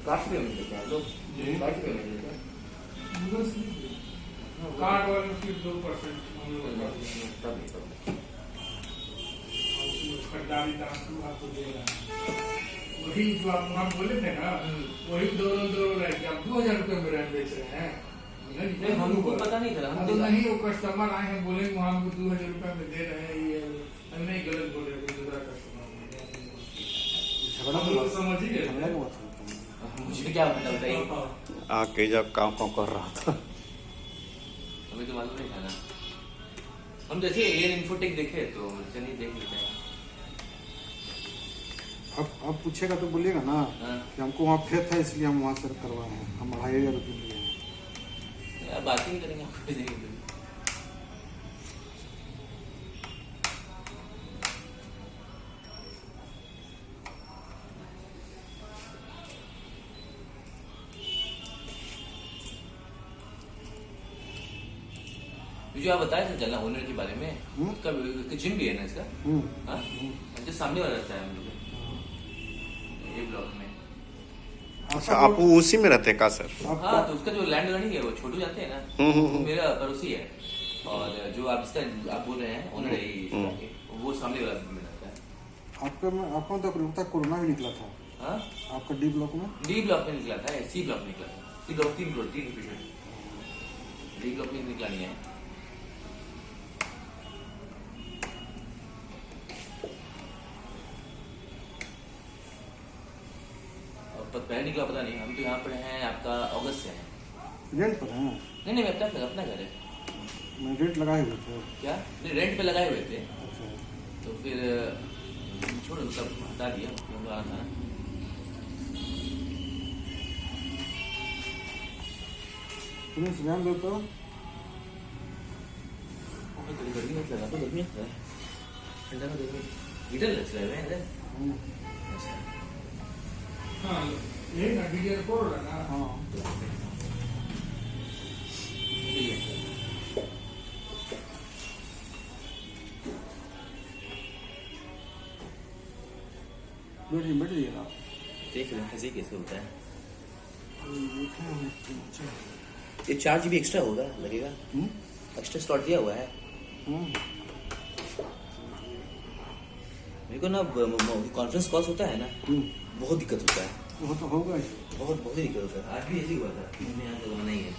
Cast payment क्या लोग cast payment क्या कार्ड वाले फिर 2% हम लोग खरीदारी दाम आपको दे रहा है। वही जो आप वहाँ बोले थे ना, वही दो रह गया। 2000 रुपये में रैम बेच रहे हैं। नहीं हमको पता नहीं था। तो नहीं, वो कस्टमर आए हैं बोले वहाँ हमको 2000 रुपये में दे रहे हैं, ये नहीं गलत बोल रहे, दूसरा कस्टमर समझिए। मुझे क्या बताइए आके जब काम कर रहा था हमें तो मालूम नहीं था ना। हम जैसे एयर इन्फोटेक देखे तो चलिए देख लेते हैं। अब पूछेगा तो बोलिएगा ना कि हमको वहाँ फेथ है इसलिए हम वहाँ से करवाए हैं, हम 2500 रुपये लिए हैं। यार बात ही नहीं करेंगे, आपको देंगे। जो आप बताए थे चलना ओनर के बारे में, उसका जिम भी है ना इसका? हाँ, जो सामने वाला रहता है हम लोग ये ब्लॉक में। अच्छा, आप उसी में रहते हैं का सर? हाँ, तो उसका जो लैंड लर्निंग है वो छोटू जाते हैं ना, वो मेरा पड़ोसी है। और जो आप इसका आप बोल रहे हैं ओनर है वो सामने वाला में रहता है। आपका तो कोरोना भी निकला था। हाँ, आपका डी ब्लॉक में निकला था, सी ब्लॉक में निकला था। C block 3 division, D block में निकला नहीं है। पहले निकला पता नहीं। हम तो यहाँ पर हैं, आपका अगस्त से हैं। रेंट पर हैं? नहीं, अपना घर है। मैं रेंट लगाए हुए थे। क्या? नहीं, रेंट पे लगाए हुए थे। अच्छा, तो फिर छोड़ो, सब हटा दिया, क्योंकि आना था ना। तुम्हें स्वयं दो तो गर्मी मत लगा, तो गर्मी मत लगा, ठंडा में गर्मी हीटर लग रहा है इधर। हाँ, ये ना डीजल कोड है ना। हाँ, बैठ जाइएगा। देख रहे हैं कैसे कैसे होता है। ये 4 GB एक्स्ट्रा होगा, लगेगा। एक्स्ट्रा स्लॉट दिया हुआ है। मेरे को ना कॉन्फ्रेंस कॉल्स होता है ना, बहुत दिक्कत होता है। वो तो होगा ही। बहुत ही दिक्कत होता है। आज भी ऐसे ही हुआ था, मैंने यहाँ लगाना ही है।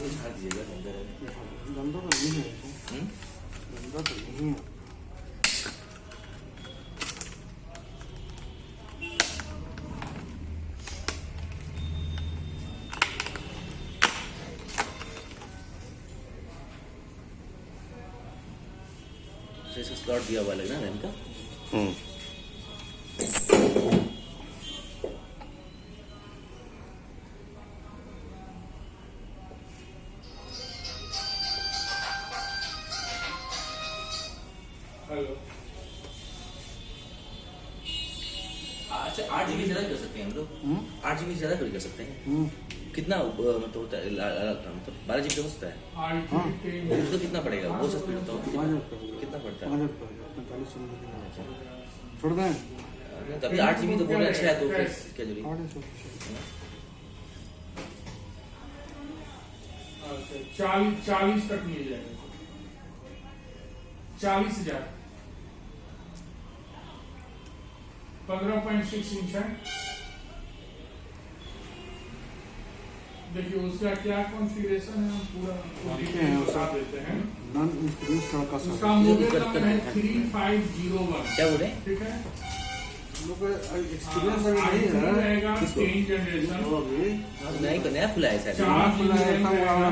झाड़ दीजिएगा, गंदा तो नहीं है। गंदा तो नहीं है। जैसे स्लॉट दिया हुआ लगना रैम का। हेलो, अच्छा 8 GB ज्यादा कर सकते हैं हम लोग। 8 GB ज्यादा कर सकते हैं। कितना मतलब होता है? मतलब 12 GB हो सकता है। तो कितना पड़ेगा वो सब स्पीड बताओ, कितना पड़ता है? 45 छोड़ दें। तभी 8 GB तो बहुत अच्छा है। तो फिर क्या जरूरी? 40 तक मिल जाएगा। 40,000 15.6 इंच है। देखिए उसका क्या कॉन्फ़िगरेशन है, हम पूरा बता देते हैं। उसका मॉडल नंबर है 3501। क्या बोले? ठीक है, एक्सपीरियंस अभी नहीं है। रहेगा 10 जनरेशन। नया खुला है शायद। 4 GB रैम रहेगा,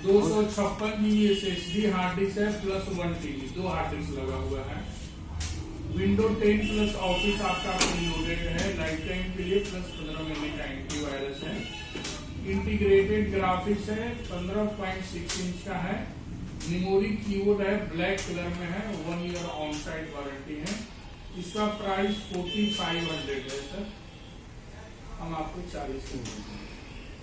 256 GB SSD हार्ड डिस्क है प्लस 1 TB, 2 हार्ड डिस्क लगा हुआ है। विंडो 10 प्लस ऑफिस आपका लोडेड है लाइफ टाइम के लिए, प्लस 15 महीने का एंटीवायरस है। इंटीग्रेटेड ग्राफिक्स है, 15.6 इंच का है। मेमोरी कीबोर्ड है, ब्लैक कलर में है, 1 ईयर ऑन साइड वारंटी है। इसका प्राइस 4500 है सर, हम आपको 40 में